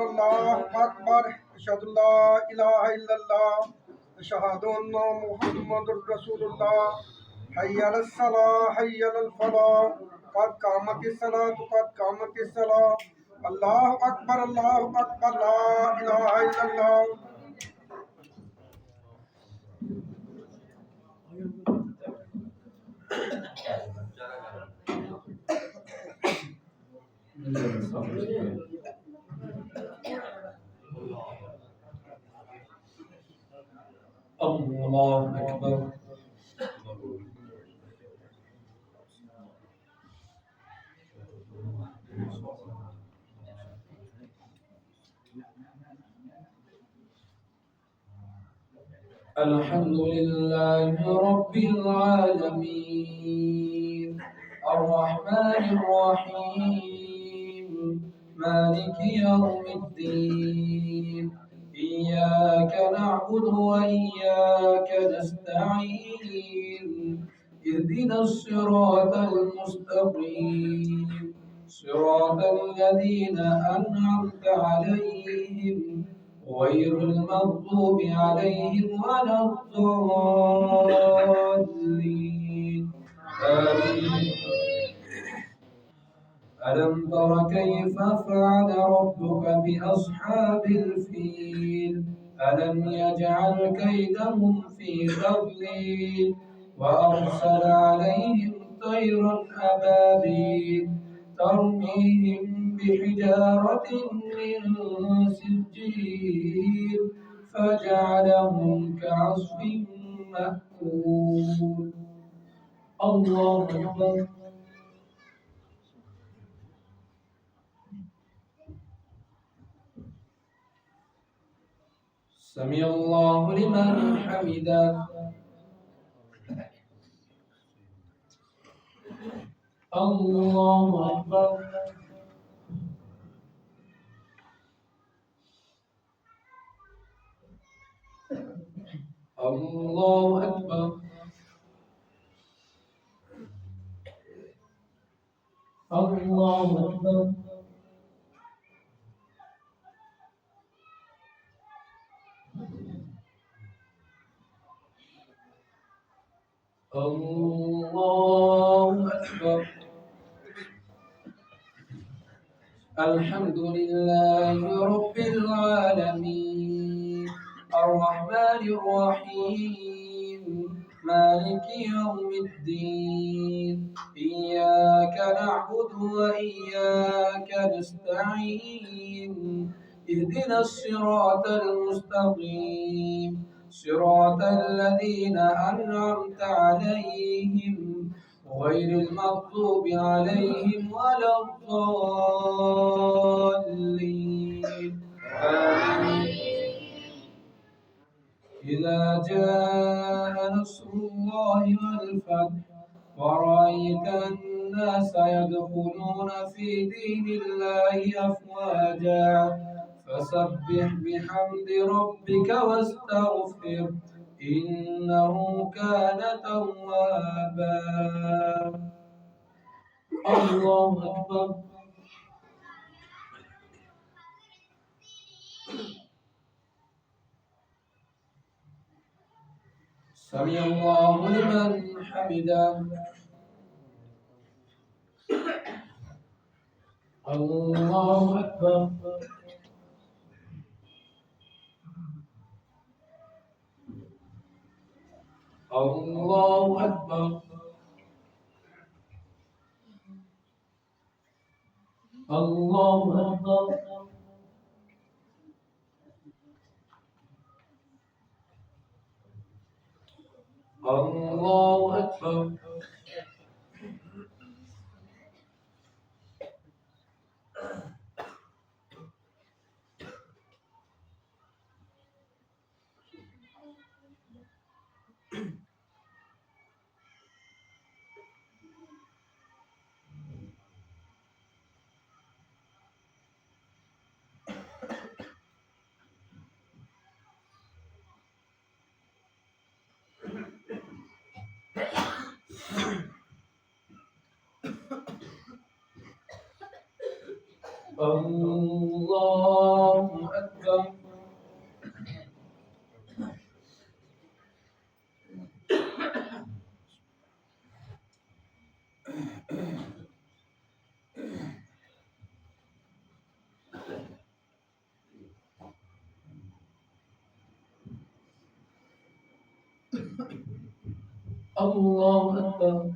Allahu Akbar, Ashhadu an la ilaha illallah, Ashhadu anna Muhammadur Rasulullah, Hayya ala salah, Hayya ala falah, Qad qamatis salatu, Qad qamatis salah, Allahu Akbar, la ilaha illallah. الله أكبر. الحمد لله رب العالمين الرحمن الرحيم مالك يوم الدين إياك نعبد وإياك نستعين اهدنا الصراط المستقيم صراط الذين أنعمت عليهم غير المغضوب عليهم ولا الضالين آمين. ألم تر كيف فعل ربك بأصحاب الفيل ألم يجعل كيدهم في تضليل وأرسل عليهم طيرا أبابيل ترميهم بحجارة من سجيل فجعلهم كعصف مأكول. الله أكبر. سمع الله لمن حمده. الله أكبر. الله أكبر. الله أكبر. الله أكبر. الحمد لله رب العالمين الرحمن الرحيم مالك يوم الدين إياك نعبد وإياك نستعين اهدنا الصراط المستقيم صراط الذين أنعمت عليهم غير المغضوب عليهم ولا الضالين آمين. إذا جاء نصر الله والفتح ورأيت الناس يدخلون في دين الله أفواجا فسبح بحمد ربك واستغفر إنه كان توابا. الله أكبر. سمع الله لمن حمده. الله أكبر. الله أكبر. الله أكبر. الله أكبر. الله أكبر. الله أكبر.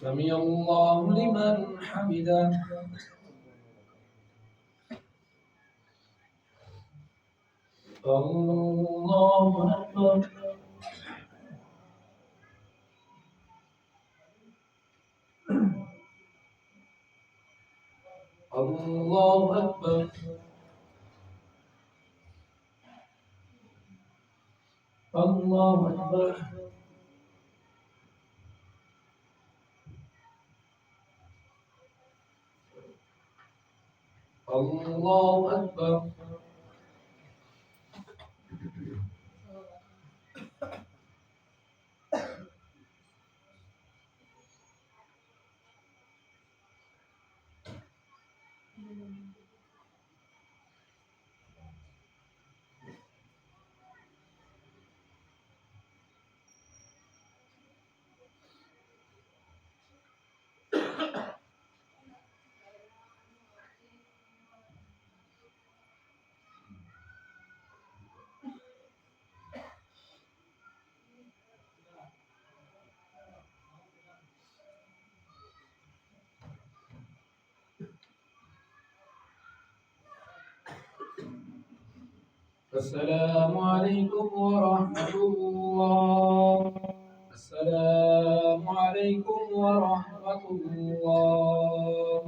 سمع الله لمن حمده. الله أكبر. الله أكبر. الله أكبر. الله أكبر. السلام عليكم ورحمة الله. السلام عليكم ورحمة الله.